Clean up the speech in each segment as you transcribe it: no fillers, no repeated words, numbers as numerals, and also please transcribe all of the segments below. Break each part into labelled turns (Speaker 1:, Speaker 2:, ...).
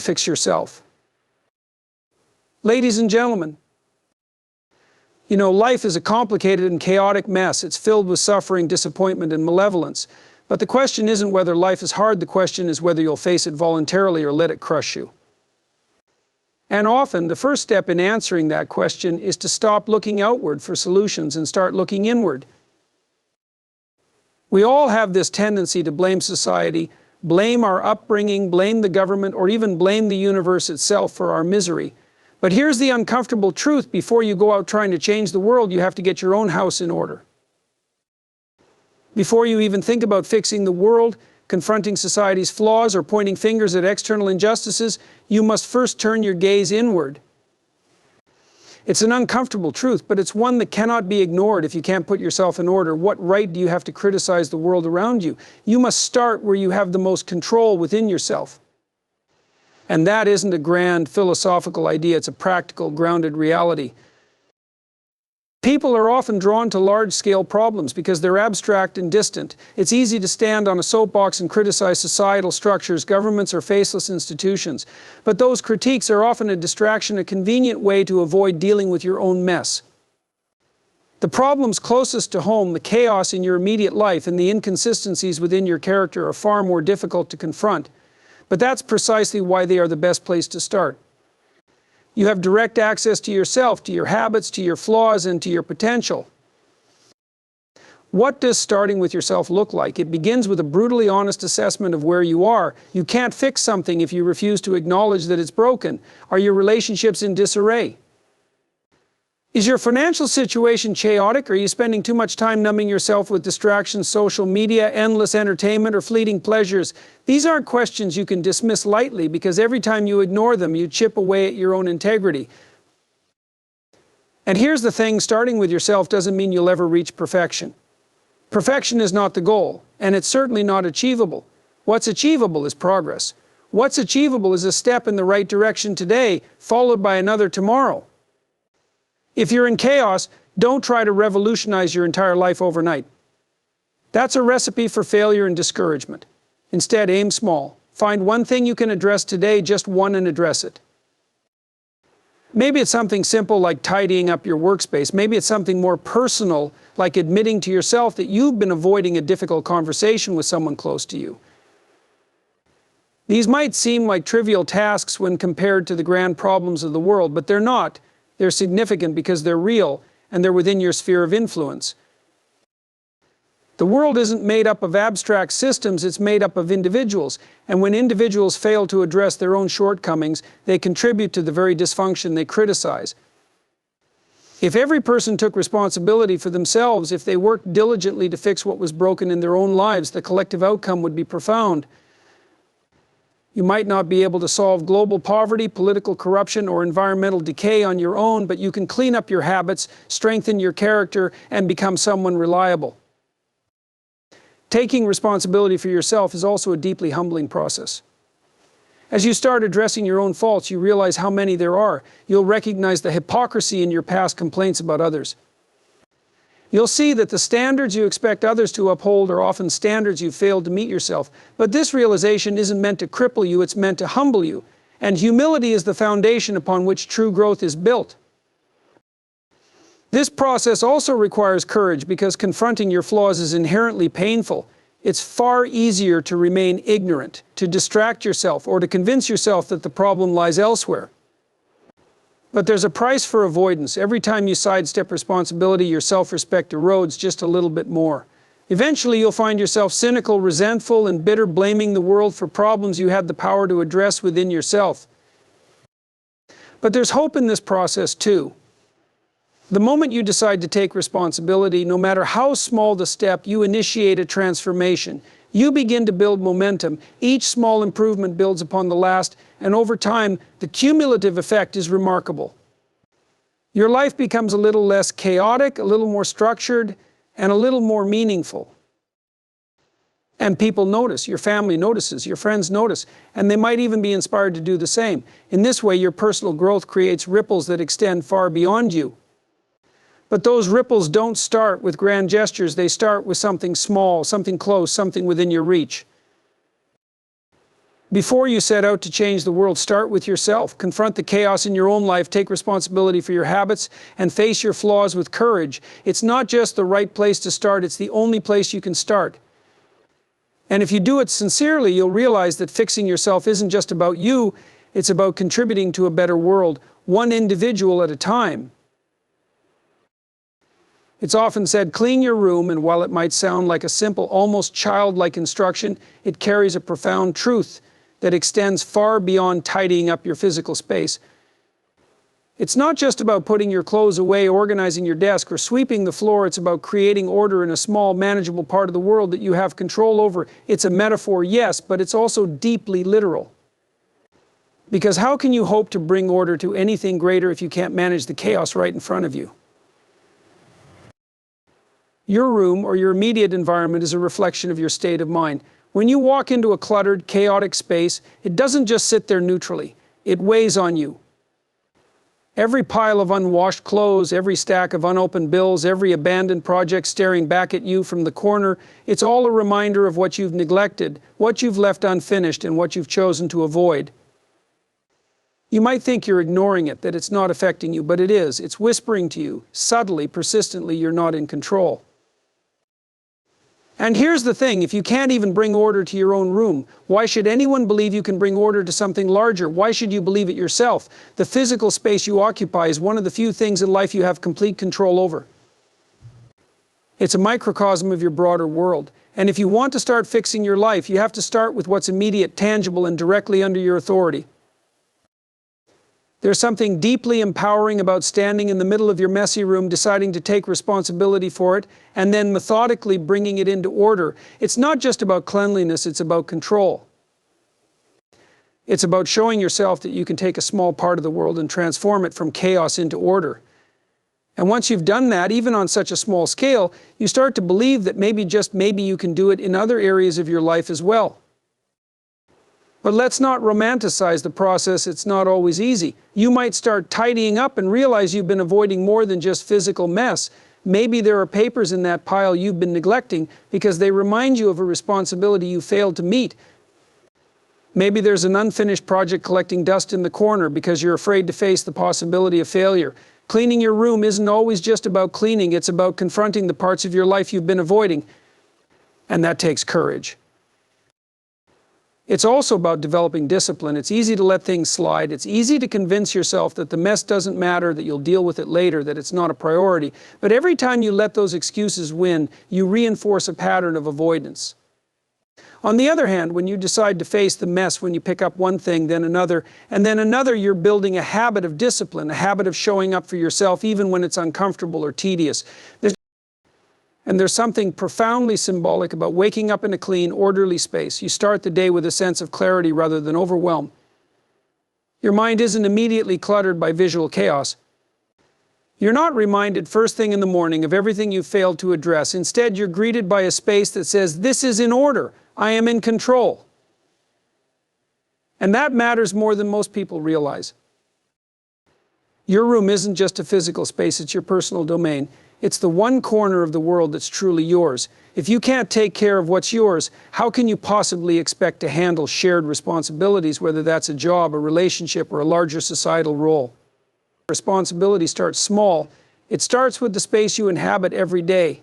Speaker 1: fix yourself. Ladies and gentlemen, you know, life is a complicated and chaotic mess. It's filled with suffering, disappointment, and malevolence. But the question isn't whether life is hard. The question is whether you'll face it voluntarily or let it crush you. And often, the first step in answering that question is to stop looking outward for solutions and start looking inward. We all have this tendency to blame society, blame our upbringing, blame the government, or even blame the universe itself for our misery. But here's the uncomfortable truth: before you go out trying to change the world, you have to get your own house in order. Before you even think about fixing the world, confronting society's flaws, or pointing fingers at external injustices, you must first turn your gaze inward. It's an uncomfortable truth, but it's one that cannot be ignored if you can't put yourself in order. What right do you have to criticize the world around you? You must start where you have the most control within yourself. And that isn't a grand philosophical idea, it's a practical, grounded reality. People are often drawn to large-scale problems because they're abstract and distant. It's easy to stand on a soapbox and criticize societal structures, governments, or faceless institutions. But those critiques are often a distraction, a convenient way to avoid dealing with your own mess. The problems closest to home, the chaos in your immediate life, and the inconsistencies within your character are far more difficult to confront. But that's precisely why they are the best place to start. You have direct access to yourself, to your habits, to your flaws, and to your potential. What does starting with yourself look like? It begins with a brutally honest assessment of where you are. You can't fix something if you refuse to acknowledge that it's broken. Are your relationships in disarray? Is your financial situation chaotic? Are you spending too much time numbing yourself with distractions, social media, endless entertainment, or fleeting pleasures? These aren't questions you can dismiss lightly, because every time you ignore them, you chip away at your own integrity. And here's the thing: starting with yourself doesn't mean you'll ever reach perfection. Perfection is not the goal, and it's certainly not achievable. What's achievable is progress. What's achievable is a step in the right direction today, followed by another tomorrow. If you're in chaos, don't try to revolutionize your entire life overnight. That's a recipe for failure and discouragement. Instead, aim small. Find one thing you can address today, just one, and address it. Maybe it's something simple like tidying up your workspace. Maybe it's something more personal, like admitting to yourself that you've been avoiding a difficult conversation with someone close to you. These might seem like trivial tasks when compared to the grand problems of the world, but they're not. They're significant because they're real, and they're within your sphere of influence. The world isn't made up of abstract systems, it's made up of individuals. And when individuals fail to address their own shortcomings, they contribute to the very dysfunction they criticize. If every person took responsibility for themselves, if they worked diligently to fix what was broken in their own lives, the collective outcome would be profound. You might not be able to solve global poverty, political corruption, or environmental decay on your own, but you can clean up your habits, strengthen your character, and become someone reliable. Taking responsibility for yourself is also a deeply humbling process. As you start addressing your own faults, you realize how many there are. You'll recognize the hypocrisy in your past complaints about others. You'll see that the standards you expect others to uphold are often standards you've failed to meet yourself. But this realization isn't meant to cripple you, it's meant to humble you. And humility is the foundation upon which true growth is built. This process also requires courage, because confronting your flaws is inherently painful. It's far easier to remain ignorant, to distract yourself, or to convince yourself that the problem lies elsewhere. But there's a price for avoidance. Every time you sidestep responsibility, your self-respect erodes just a little bit more. Eventually, you'll find yourself cynical, resentful, and bitter, blaming the world for problems you had the power to address within yourself. But there's hope in this process too. The moment you decide to take responsibility, no matter how small the step, you initiate a transformation. You begin to build momentum. Each small improvement builds upon the last, and over time, the cumulative effect is remarkable. Your life becomes a little less chaotic, a little more structured, and a little more meaningful. And people notice, your family notices, your friends notice, and they might even be inspired to do the same. In this way, your personal growth creates ripples that extend far beyond you. But those ripples don't start with grand gestures. They start with something small, something close, something within your reach. Before you set out to change the world, start with yourself. Confront the chaos in your own life, take responsibility for your habits, and face your flaws with courage. It's not just the right place to start, it's the only place you can start. And if you do it sincerely, you'll realize that fixing yourself isn't just about you, it's about contributing to a better world, one individual at a time. It's often said, clean your room, and while it might sound like a simple, almost childlike instruction, it carries a profound truth that extends far beyond tidying up your physical space. It's not just about putting your clothes away, organizing your desk, or sweeping the floor. It's about creating order in a small, manageable part of the world that you have control over. It's a metaphor, yes, but it's also deeply literal. Because how can you hope to bring order to anything greater if you can't manage the chaos right in front of you? Your room or your immediate environment is a reflection of your state of mind. When you walk into a cluttered, chaotic space, it doesn't just sit there neutrally. It weighs on you. Every pile of unwashed clothes, every stack of unopened bills, every abandoned project staring back at you from the corner, it's all a reminder of what you've neglected, what you've left unfinished, and what you've chosen to avoid. You might think you're ignoring it, that it's not affecting you, but it is. It's whispering to you, subtly, persistently, you're not in control. And here's the thing, if you can't even bring order to your own room, why should anyone believe you can bring order to something larger? Why should you believe it yourself? The physical space you occupy is one of the few things in life you have complete control over. It's a microcosm of your broader world. And if you want to start fixing your life, you have to start with what's immediate, tangible, and directly under your authority. There's something deeply empowering about standing in the middle of your messy room, deciding to take responsibility for it, and then methodically bringing it into order. It's not just about cleanliness, it's about control. It's about showing yourself that you can take a small part of the world and transform it from chaos into order. And once you've done that, even on such a small scale, you start to believe that maybe, just maybe, you can do it in other areas of your life as well. But let's not romanticize the process. It's not always easy. You might start tidying up and realize you've been avoiding more than just physical mess. Maybe there are papers in that pile you've been neglecting because they remind you of a responsibility you failed to meet. Maybe there's an unfinished project collecting dust in the corner because you're afraid to face the possibility of failure. Cleaning your room isn't always just about cleaning. It's about confronting the parts of your life you've been avoiding. And that takes courage. It's also about developing discipline. It's easy to let things slide. It's easy to convince yourself that the mess doesn't matter, that you'll deal with it later, that it's not a priority. But every time you let those excuses win, you reinforce a pattern of avoidance. On the other hand, when you decide to face the mess, when you pick up one thing, then another, and then another, you're building a habit of discipline, a habit of showing up for yourself even when it's uncomfortable or tedious. And there's something profoundly symbolic about waking up in a clean, orderly space. You start the day with a sense of clarity rather than overwhelm. Your mind isn't immediately cluttered by visual chaos. You're not reminded first thing in the morning of everything you've failed to address. Instead, you're greeted by a space that says, "This is in order. I am in control." And that matters more than most people realize. Your room isn't just a physical space, it's your personal domain. It's the one corner of the world that's truly yours. If you can't take care of what's yours, how can you possibly expect to handle shared responsibilities, whether that's a job, a relationship, or a larger societal role? Responsibility starts small. It starts with the space you inhabit every day.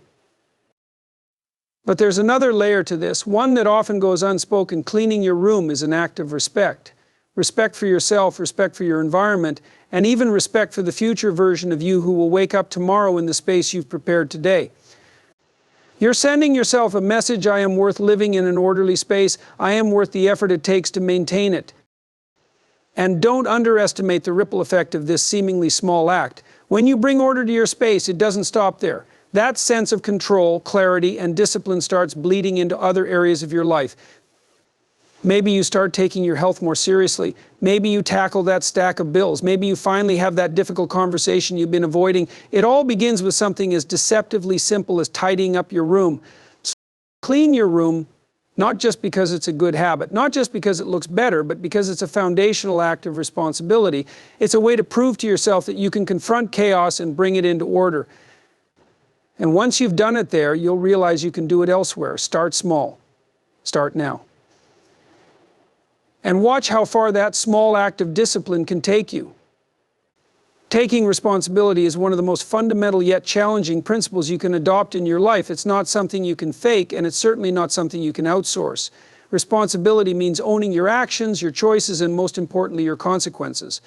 Speaker 1: But there's another layer to this, one that often goes unspoken. Cleaning your room is an act of respect. Respect for yourself, respect for your environment, and even respect for the future version of you who will wake up tomorrow in the space you've prepared today. You're sending yourself a message: I am worth living in an orderly space. I am worth the effort it takes to maintain it. And don't underestimate the ripple effect of this seemingly small act. When you bring order to your space, it doesn't stop there. That sense of control, clarity, and discipline starts bleeding into other areas of your life. Maybe you start taking your health more seriously. Maybe you tackle that stack of bills. Maybe you finally have that difficult conversation you've been avoiding. It all begins with something as deceptively simple as tidying up your room. So clean your room, not just because it's a good habit, not just because it looks better, but because it's a foundational act of responsibility. It's a way to prove to yourself that you can confront chaos and bring it into order. And once you've done it there, you'll realize you can do it elsewhere. Start small. Start now. And watch how far that small act of discipline can take you. Taking responsibility is one of the most fundamental yet challenging principles you can adopt in your life. It's not something you can fake, and it's certainly not something you can outsource. Responsibility means owning your actions, your choices, and most importantly, your consequences.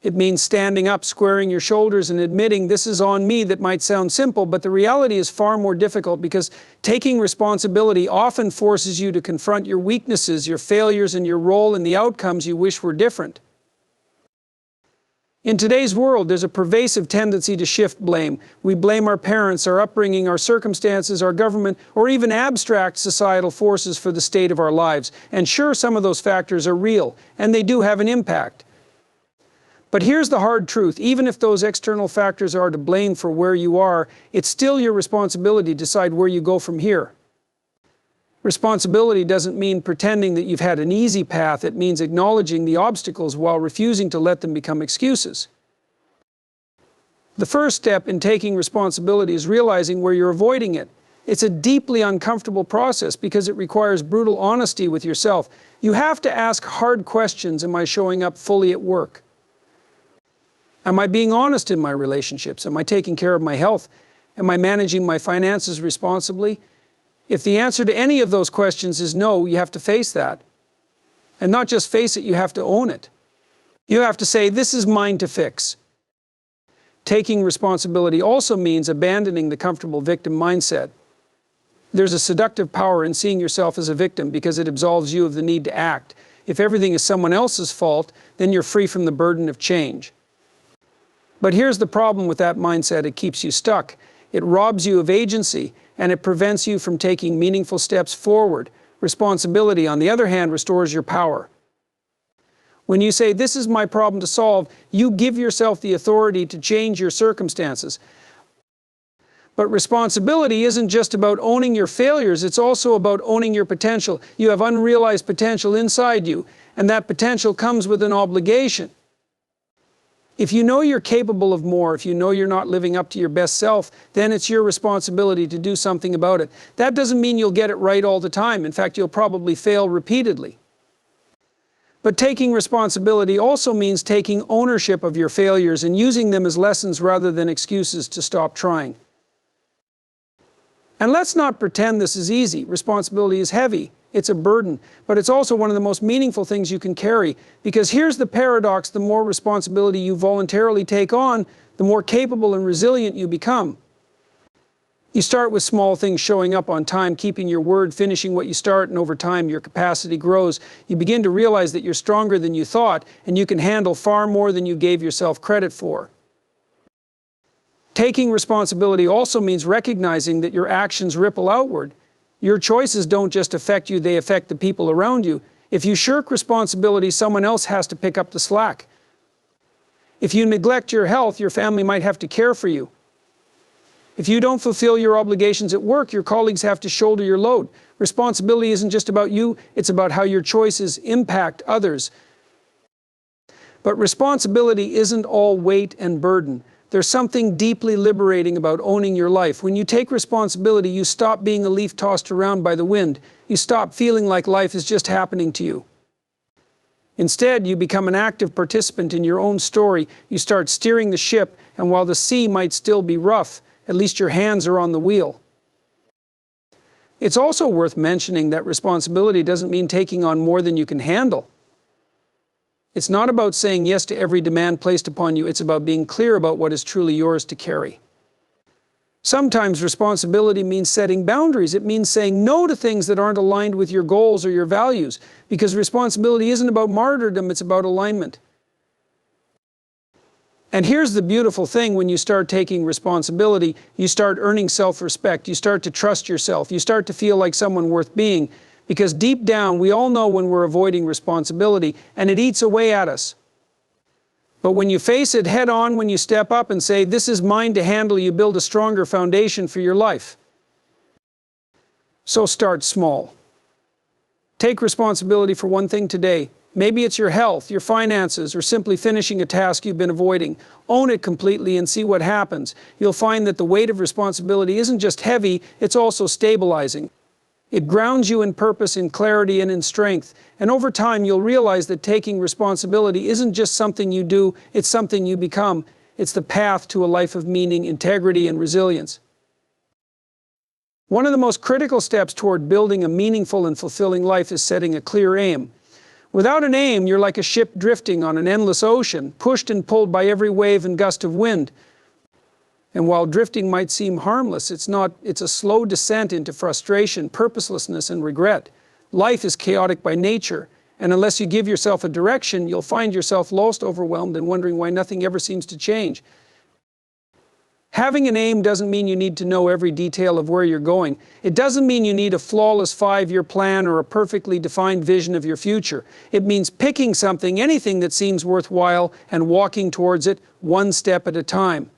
Speaker 1: It means standing up, squaring your shoulders, and admitting this is on me. That might sound simple, but the reality is far more difficult, because taking responsibility often forces you to confront your weaknesses, your failures, and your role in the outcomes you wish were different. In today's world, there's a pervasive tendency to shift blame. We blame our parents, our upbringing, our circumstances, our government, or even abstract societal forces for the state of our lives. And sure, some of those factors are real, and they do have an impact. But here's the hard truth. Even if those external factors are to blame for where you are, it's still your responsibility to decide where you go from here. Responsibility doesn't mean pretending that you've had an easy path. It means acknowledging the obstacles while refusing to let them become excuses. The first step in taking responsibility is realizing where you're avoiding it. It's a deeply uncomfortable process because it requires brutal honesty with yourself. You have to ask hard questions. Am I showing up fully at work? Am I being honest in my relationships? Am I taking care of my health? Am I managing my finances responsibly? If the answer to any of those questions is no, you have to face that. And not just face it, you have to own it. You have to say, this is mine to fix. Taking responsibility also means abandoning the comfortable victim mindset. There's a seductive power in seeing yourself as a victim because it absolves you of the need to act. If everything is someone else's fault, then you're free from the burden of change. But here's the problem with that mindset: it keeps you stuck. It robs you of agency, and it prevents you from taking meaningful steps forward. Responsibility, on the other hand, restores your power. When you say, this is my problem to solve, you give yourself the authority to change your circumstances. But responsibility isn't just about owning your failures, it's also about owning your potential. You have unrealized potential inside you, and that potential comes with an obligation. If you know you're capable of more, if you know you're not living up to your best self, then it's your responsibility to do something about it. That doesn't mean you'll get it right all the time. In fact, you'll probably fail repeatedly. But taking responsibility also means taking ownership of your failures and using them as lessons rather than excuses to stop trying. And let's not pretend this is easy. Responsibility is heavy. It's a burden, but it's also one of the most meaningful things you can carry. Because here's the paradox: the more responsibility you voluntarily take on, the more capable and resilient you become. You start with small things: showing up on time, keeping your word, finishing what you start, and over time your capacity grows. You begin to realize that you're stronger than you thought, and you can handle far more than you gave yourself credit for. Taking responsibility also means recognizing that your actions ripple outward. Your choices don't just affect you, they affect the people around you. If you shirk responsibility, someone else has to pick up the slack. If you neglect your health, your family might have to care for you. If you don't fulfill your obligations at work, your colleagues have to shoulder your load. Responsibility isn't just about you, it's about how your choices impact others. But responsibility isn't all weight and burden. There's something deeply liberating about owning your life. When you take responsibility, you stop being a leaf tossed around by the wind. You stop feeling like life is just happening to you. Instead, you become an active participant in your own story. You start steering the ship, and while the sea might still be rough, at least your hands are on the wheel. It's also worth mentioning that responsibility doesn't mean taking on more than you can handle. It's not about saying yes to every demand placed upon you. It's about being clear about what is truly yours to carry. Sometimes responsibility means setting boundaries. It means saying no to things that aren't aligned with your goals or your values, because responsibility isn't about martyrdom, it's about alignment. And here's the beautiful thing: when you start taking responsibility, you start earning self-respect. You start to trust yourself. You start to feel like someone worth being. Because deep down, we all know when we're avoiding responsibility, and it eats away at us. But when you face it head on, when you step up and say, this is mine to handle, you build a stronger foundation for your life. So start small. Take responsibility for one thing today. Maybe it's your health, your finances, or simply finishing a task you've been avoiding. Own it completely and see what happens. You'll find that the weight of responsibility isn't just heavy, it's also stabilizing. It grounds you in purpose, in clarity, and in strength. And over time, you'll realize that taking responsibility isn't just something you do, it's something you become. It's the path to a life of meaning, integrity, and resilience. One of the most critical steps toward building a meaningful and fulfilling life is setting a clear aim. Without an aim, you're like a ship drifting on an endless ocean, pushed and pulled by every wave and gust of wind. And while drifting might seem harmless, it's a slow descent into frustration, purposelessness, and regret. Life is chaotic by nature, and unless you give yourself a direction, you'll find yourself lost, overwhelmed, and wondering why nothing ever seems to change. Having an aim doesn't mean you need to know every detail of where you're going. It doesn't mean you need a flawless 5-year plan or a perfectly defined vision of your future. It means picking something, anything that seems worthwhile, and walking towards it one step at a time.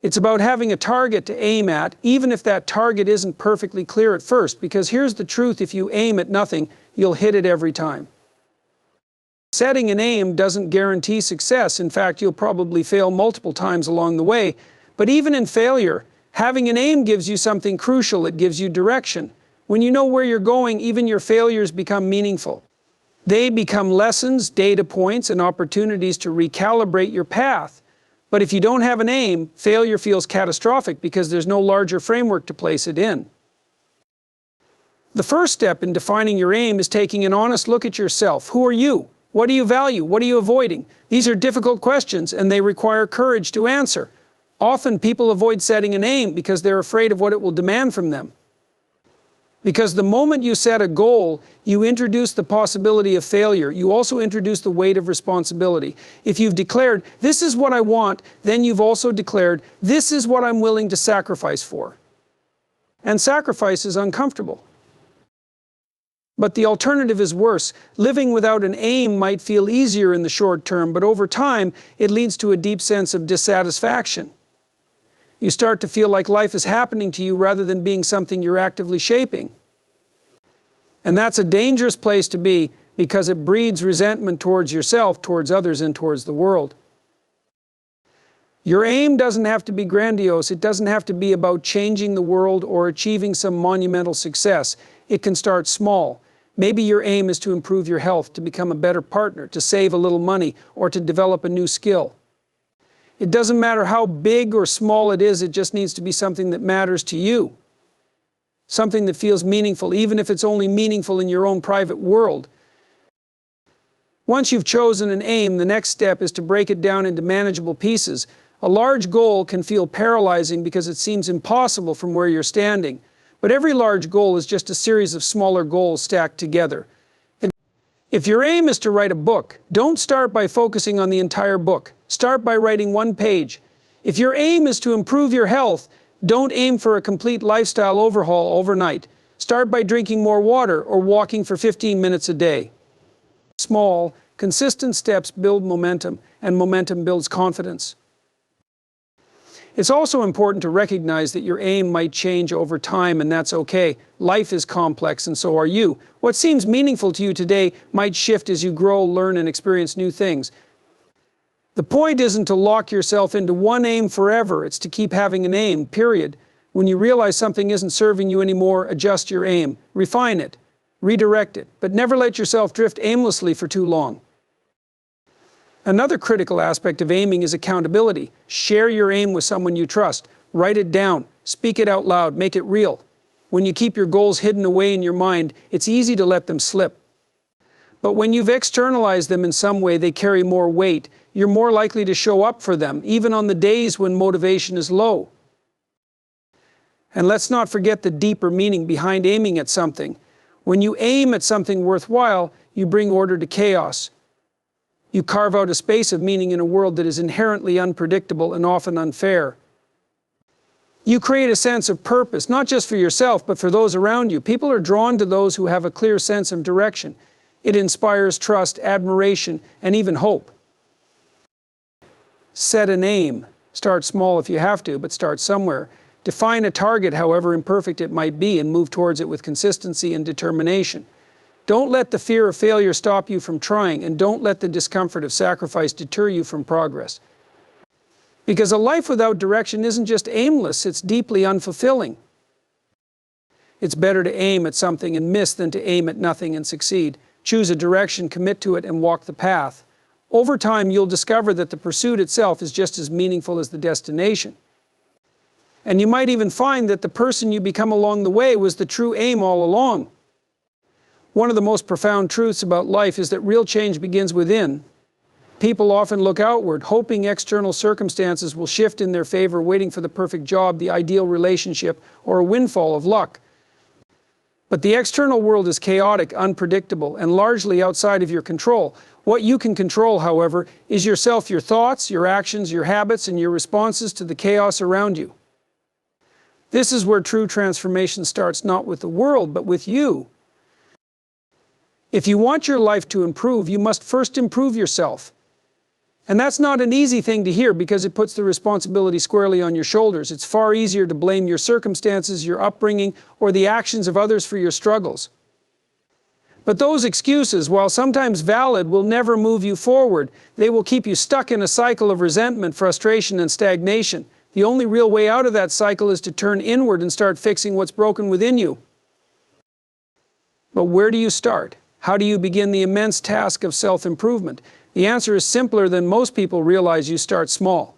Speaker 1: It's about having a target to aim at, even if that target isn't perfectly clear at first, because here's the truth: if you aim at nothing, you'll hit it every time. Setting an aim doesn't guarantee success. In fact, you'll probably fail multiple times along the way. But even in failure, having an aim gives you something crucial. It gives you direction. When you know where you're going, even your failures become meaningful. They become lessons, data points, and opportunities to recalibrate your path. But if you don't have an aim, failure feels catastrophic because there's no larger framework to place it in. The first step in defining your aim is taking an honest look at yourself. Who are you? What do you value? What are you avoiding? These are difficult questions, and they require courage to answer. Often people avoid setting an aim because they're afraid of what it will demand from them. Because the moment you set a goal, you introduce the possibility of failure. You also introduce the weight of responsibility. If you've declared, this is what I want, then you've also declared, this is what I'm willing to sacrifice for. And sacrifice is uncomfortable. But the alternative is worse. Living without an aim might feel easier in the short term, but over time, it leads to a deep sense of dissatisfaction. You start to feel like life is happening to you rather than being something you're actively shaping. And that's a dangerous place to be because it breeds resentment towards yourself, towards others, and towards the world. Your aim doesn't have to be grandiose. It doesn't have to be about changing the world or achieving some monumental success. It can start small. Maybe your aim is to improve your health, to become a better partner, to save a little money, or to develop a new skill. It doesn't matter how big or small it is, it just needs to be something that matters to you. Something that feels meaningful, even if it's only meaningful in your own private world. Once you've chosen an aim, the next step is to break it down into manageable pieces. A large goal can feel paralyzing because it seems impossible from where you're standing. But every large goal is just a series of smaller goals stacked together. If your aim is to write a book, don't start by focusing on the entire book. Start by writing one page. If your aim is to improve your health, don't aim for a complete lifestyle overhaul overnight. Start by drinking more water or walking for 15 minutes a day. Small, consistent steps build momentum, and momentum builds confidence. It's also important to recognize that your aim might change over time, and that's okay. Life is complex, and so are you. What seems meaningful to you today might shift as you grow, learn, and experience new things. The point isn't to lock yourself into one aim forever. It's to keep having an aim, period. When you realize something isn't serving you anymore, adjust your aim. Refine it. Redirect it. But never let yourself drift aimlessly for too long. Another critical aspect of aiming is accountability. Share your aim with someone you trust. Write it down. Speak it out loud. Make it real. When you keep your goals hidden away in your mind, it's easy to let them slip. But when you've externalized them in some way, they carry more weight. You're more likely to show up for them, even on the days when motivation is low. And let's not forget the deeper meaning behind aiming at something. When you aim at something worthwhile, you bring order to chaos. You carve out a space of meaning in a world that is inherently unpredictable and often unfair. You create a sense of purpose, not just for yourself, but for those around you. People are drawn to those who have a clear sense of direction. It inspires trust, admiration, and even hope. Set an aim. Start small if you have to, but start somewhere. Define a target, however imperfect it might be, and move towards it with consistency and determination. Don't let the fear of failure stop you from trying, and don't let the discomfort of sacrifice deter you from progress. Because a life without direction isn't just aimless, it's deeply unfulfilling. It's better to aim at something and miss than to aim at nothing and succeed. Choose a direction, commit to it, and walk the path. Over time, you'll discover that the pursuit itself is just as meaningful as the destination. And you might even find that the person you become along the way was the true aim all along. One of the most profound truths about life is that real change begins within. People often look outward, hoping external circumstances will shift in their favor, waiting for the perfect job, the ideal relationship, or a windfall of luck. But the external world is chaotic, unpredictable, and largely outside of your control. What you can control, however, is yourself, your thoughts, your actions, your habits, and your responses to the chaos around you. This is where true transformation starts, not with the world, but with you. If you want your life to improve, you must first improve yourself. And that's not an easy thing to hear because it puts the responsibility squarely on your shoulders. It's far easier to blame your circumstances, your upbringing, or the actions of others for your struggles. But those excuses, while sometimes valid, will never move you forward. They will keep you stuck in a cycle of resentment, frustration, and stagnation. The only real way out of that cycle is to turn inward and start fixing what's broken within you. But where do you start? How do you begin the immense task of self-improvement? The answer is simpler than most people realize. You start small.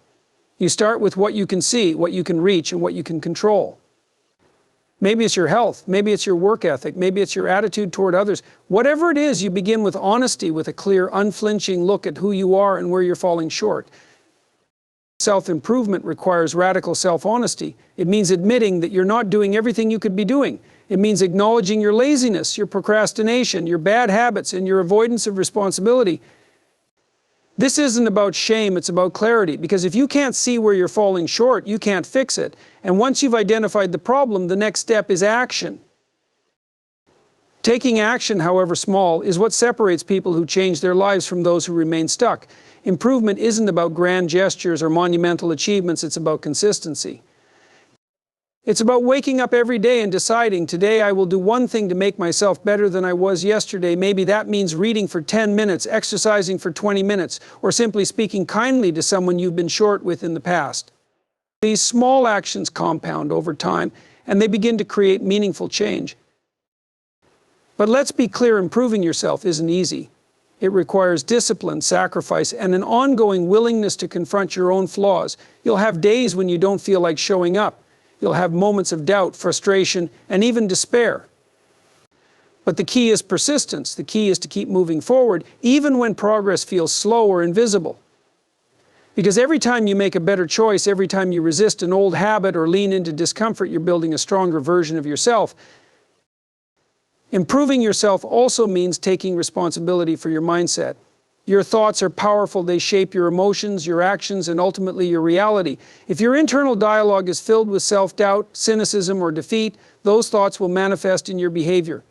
Speaker 1: You start with what you can see, what you can reach, and what you can control. Maybe it's your health, maybe it's your work ethic, maybe it's your attitude toward others. Whatever it is, you begin with honesty, with a clear, unflinching look at who you are and where you're falling short. Self-improvement requires radical self-honesty. It means admitting that you're not doing everything you could be doing. It means acknowledging your laziness, your procrastination, your bad habits, and your avoidance of responsibility. This isn't about shame, it's about clarity, because if you can't see where you're falling short, you can't fix it. And once you've identified the problem, the next step is action. Taking action, however small, is what separates people who change their lives from those who remain stuck. Improvement isn't about grand gestures or monumental achievements, it's about consistency. It's about waking up every day and deciding, today I will do one thing to make myself better than I was yesterday. Maybe that means reading for 10 minutes, exercising for 20 minutes, or simply speaking kindly to someone you've been short with in the past. These small actions compound over time, and they begin to create meaningful change. But let's be clear, improving yourself isn't easy. It requires discipline, sacrifice, and an ongoing willingness to confront your own flaws. You'll have days when you don't feel like showing up. You'll have moments of doubt, frustration, and even despair. But the key is persistence. The key is to keep moving forward, even when progress feels slow or invisible. Because every time you make a better choice, every time you resist an old habit or lean into discomfort, you're building a stronger version of yourself. Improving yourself also means taking responsibility for your mindset. Your thoughts are powerful. They shape your emotions, your actions, and ultimately your reality. If your internal dialogue is filled with self-doubt, cynicism, or defeat, those thoughts will manifest in your behavior.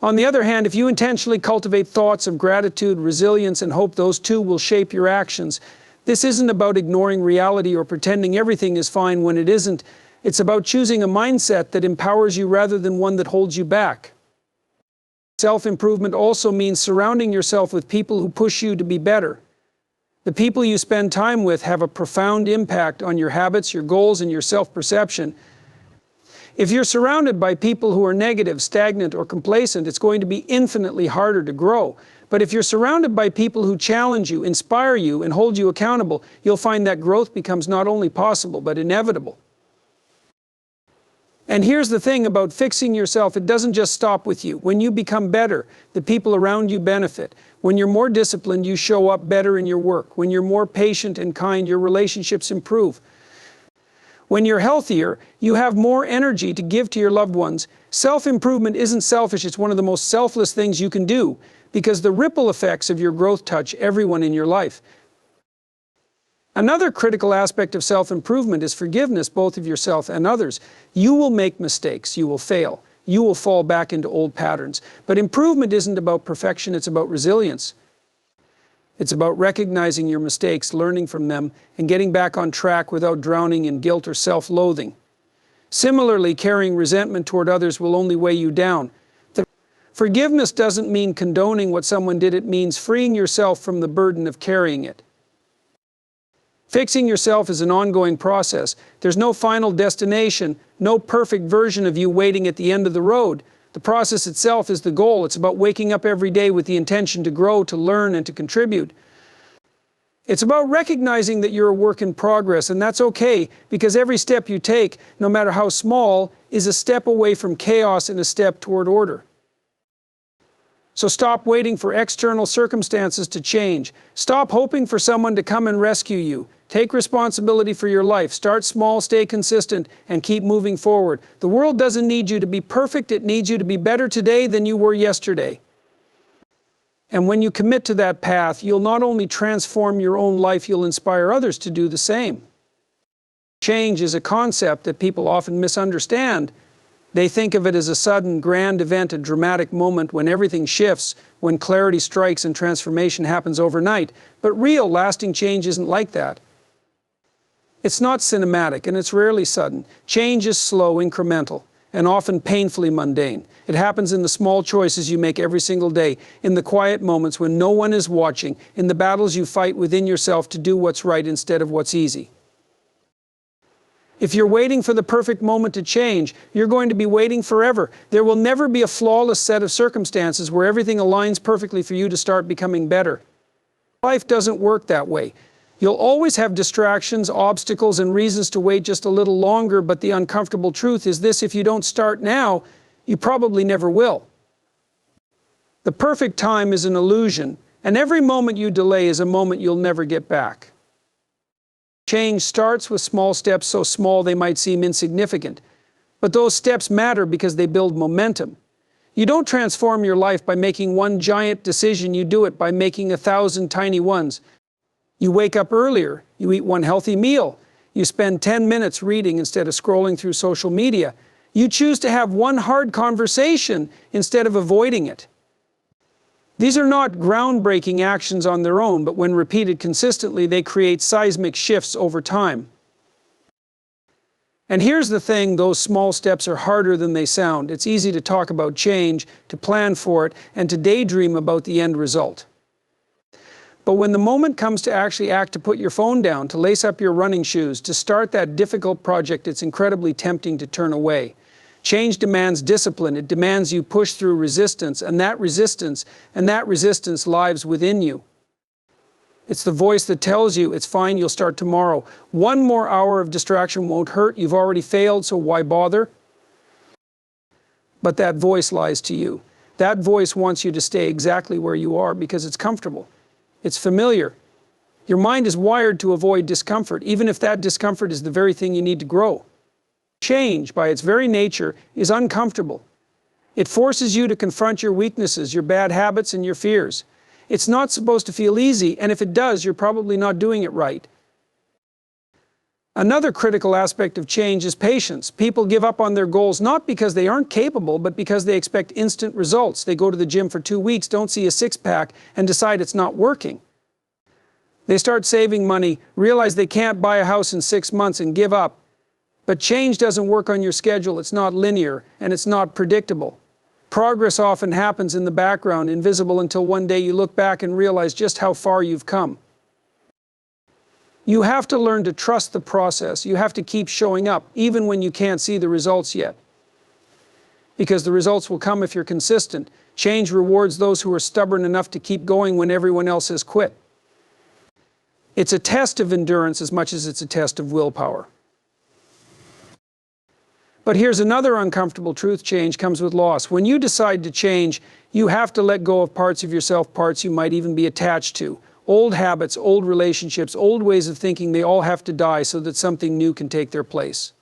Speaker 1: On the other hand, if you intentionally cultivate thoughts of gratitude, resilience, and hope, those too will shape your actions. This isn't about ignoring reality or pretending everything is fine when it isn't. It's about choosing a mindset that empowers you rather than one that holds you back. Self-improvement also means surrounding yourself with people who push you to be better. The people you spend time with have a profound impact on your habits, your goals, and your self-perception. If you're surrounded by people who are negative, stagnant, or complacent, it's going to be infinitely harder to grow. But if you're surrounded by people who challenge you, inspire you, and hold you accountable, you'll find that growth becomes not only possible, but inevitable. And here's the thing about fixing yourself, it doesn't just stop with you. When you become better, the people around you benefit. When you're more disciplined, you show up better in your work. When you're more patient and kind, your relationships improve. When you're healthier, you have more energy to give to your loved ones. Self-improvement isn't selfish, it's one of the most selfless things you can do, because the ripple effects of your growth touch everyone in your life. Another critical aspect of self-improvement is forgiveness, both of yourself and others. You will make mistakes, you will fail, you will fall back into old patterns. But improvement isn't about perfection, it's about resilience. It's about recognizing your mistakes, learning from them, and getting back on track without drowning in guilt or self-loathing. Similarly, carrying resentment toward others will only weigh you down. Forgiveness doesn't mean condoning what someone did, it means freeing yourself from the burden of carrying it. Fixing yourself is an ongoing process. There's no final destination, no perfect version of you waiting at the end of the road. The process itself is the goal. It's about waking up every day with the intention to grow, to learn, and to contribute. It's about recognizing that you're a work in progress, and that's okay, because every step you take, no matter how small, is a step away from chaos and a step toward order. So stop waiting for external circumstances to change. Stop hoping for someone to come and rescue you. Take responsibility for your life. Start small, stay consistent, and keep moving forward. The world doesn't need you to be perfect. It needs you to be better today than you were yesterday. And when you commit to that path, you'll not only transform your own life, you'll inspire others to do the same. Change is a concept that people often misunderstand. They think of it as a sudden, grand event, a dramatic moment when everything shifts, when clarity strikes and transformation happens overnight. But real, lasting change isn't like that. It's not cinematic, and it's rarely sudden. Change is slow, incremental, and often painfully mundane. It happens in the small choices you make every single day, in the quiet moments when no one is watching, in the battles you fight within yourself to do what's right instead of what's easy. If you're waiting for the perfect moment to change, you're going to be waiting forever. There will never be a flawless set of circumstances where everything aligns perfectly for you to start becoming better. Life doesn't work that way. You'll always have distractions, obstacles, and reasons to wait just a little longer, but the uncomfortable truth is this: if you don't start now, you probably never will. The perfect time is an illusion, and every moment you delay is a moment you'll never get back. Change starts with small steps, so small they might seem insignificant. But those steps matter because they build momentum. You don't transform your life by making one giant decision. You do it by making 1,000 tiny ones. You wake up earlier. You eat one healthy meal. You spend 10 minutes reading instead of scrolling through social media. You choose to have one hard conversation instead of avoiding it. These are not groundbreaking actions on their own, but when repeated consistently, they create seismic shifts over time. And here's the thing: those small steps are harder than they sound. It's easy to talk about change, to plan for it, and to daydream about the end result. But when the moment comes to actually act, to put your phone down, to lace up your running shoes, to start that difficult project, it's incredibly tempting to turn away. Change demands discipline. It demands you push through resistance, and that resistance lives within you. It's the voice that tells you, it's fine, you'll start tomorrow. One more hour of distraction won't hurt. You've already failed, so why bother? But that voice lies to you. That voice wants you to stay exactly where you are because it's comfortable. It's familiar. Your mind is wired to avoid discomfort, even if that discomfort is the very thing you need to grow. Change, by its very nature, is uncomfortable. It forces you to confront your weaknesses, your bad habits, and your fears. It's not supposed to feel easy, and if it does, you're probably not doing it right. Another critical aspect of change is patience. People give up on their goals not because they aren't capable, but because they expect instant results. They go to the gym for 2 weeks, don't see a six-pack, and decide it's not working. They start saving money, realize they can't buy a house in 6 months, and give up. But change doesn't work on your schedule. It's not linear, and it's not predictable. Progress often happens in the background, invisible, until one day you look back and realize just how far you've come. You have to learn to trust the process. You have to keep showing up, even when you can't see the results yet. Because the results will come if you're consistent. Change rewards those who are stubborn enough to keep going when everyone else has quit. It's a test of endurance as much as it's a test of willpower. But here's another uncomfortable truth: change comes with loss. When you decide to change, you have to let go of parts of yourself, parts you might even be attached to. Old habits, old relationships, old ways of thinking, they all have to die so that something new can take their place.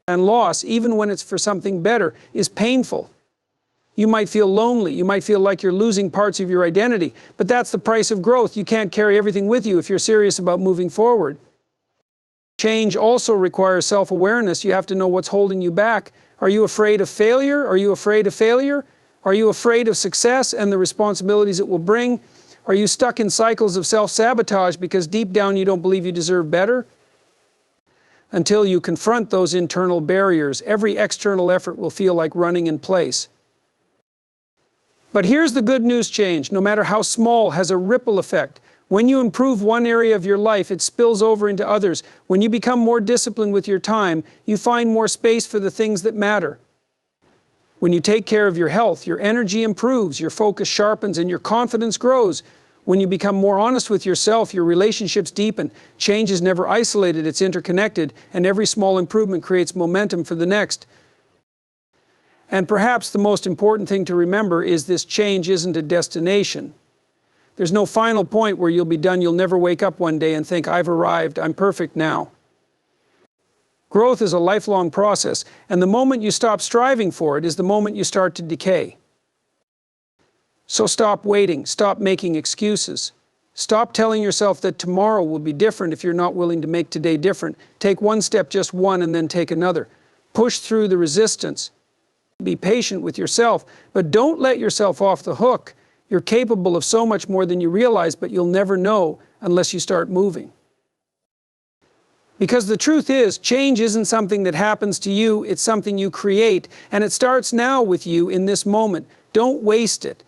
Speaker 1: And loss, even when it's for something better, is painful. You might feel lonely. You might feel like you're losing parts of your identity. But that's the price of growth. You can't carry everything with you if you're serious about moving forward. Change also requires self-awareness. You have to know what's holding you back. Are you afraid of failure? Are you afraid of failure? Are you afraid of success and the responsibilities it will bring? Are you stuck in cycles of self-sabotage because deep down you don't believe you deserve better? Until you confront those internal barriers, every external effort will feel like running in place. But here's the good news: change, no matter how small, has a ripple effect. When you improve one area of your life, it spills over into others. When you become more disciplined with your time, you find more space for the things that matter. When you take care of your health, your energy improves, your focus sharpens, and your confidence grows. When you become more honest with yourself, your relationships deepen. Change is never isolated, it's interconnected, and every small improvement creates momentum for the next. And perhaps the most important thing to remember is this: change isn't a destination. There's no final point where you'll be done. You'll never wake up one day and think, I've arrived, I'm perfect now. Growth is a lifelong process, and the moment you stop striving for it is the moment you start to decay. So stop waiting, stop making excuses. Stop telling yourself that tomorrow will be different if you're not willing to make today different. Take one step, just one, and then take another. Push through the resistance. Be patient with yourself, but don't let yourself off the hook. You're capable of so much more than you realize, but you'll never know unless you start moving. Because the truth is, change isn't something that happens to you, it's something you create, and it starts now with you in this moment. Don't waste it.